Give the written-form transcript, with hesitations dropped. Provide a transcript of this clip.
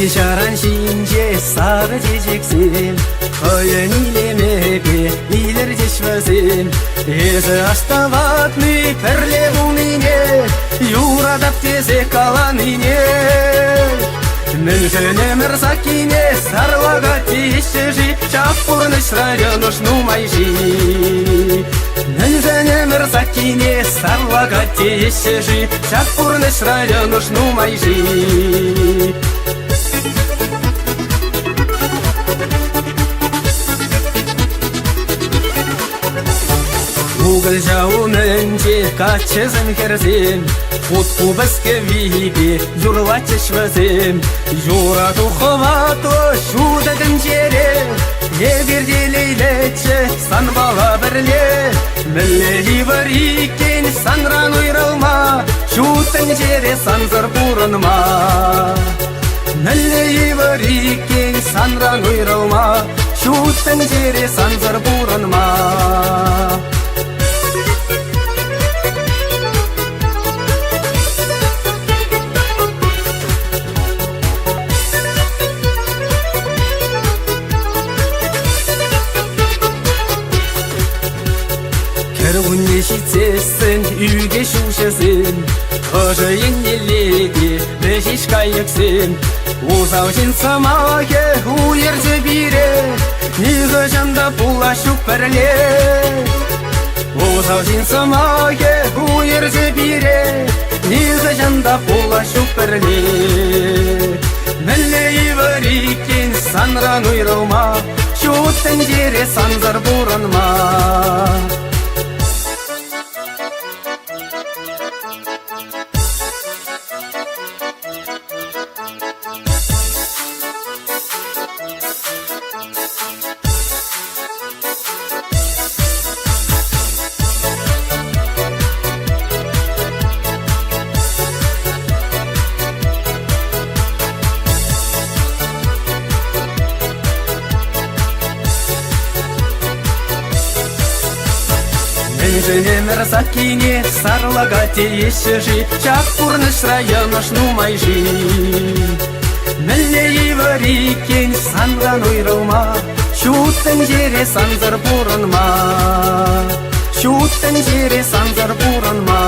жаран шинже сары жежексем Көйен илемепе илер жешвазем Езі аштаватны пірле бұлныне Юрадап тезе каланыне Міншенемір сакине сарлага тешежи Чапурныш районыш нумайжи Міншенемір сакине сарлага тешежи Чапурныш районыш нумайжи Угыл жауынынже качызым керзем Утку бізге вейбе юрлачыш вазем Юра тухывату шудыдың жере Еберде лейлече сан бала бірле Мілле бар екен санран ойралма Шудың жере санзыр бұрынма Мілле бар екен санран ойралма Шудың жере санзыр бұрынма Кіргүнне шитсесін, үйге шушесін Қожы еннеледе, бәжеш кайықсен Узау жин самаге, уерзе бире Неғы жанда бұла шук бірле Узау жин самаге, уерзе бире Неғы жанда бұла шук бірле Мілле бар екен санран ойралма Шуттың жере санзар бұрынма Міншенемір сакине сарлага тешежи Чапурныш районыш нумайжи Мілле бар екен санран ойралма Шуттың жере санзыр бұрынма Шуттың жере санзыр бұрынма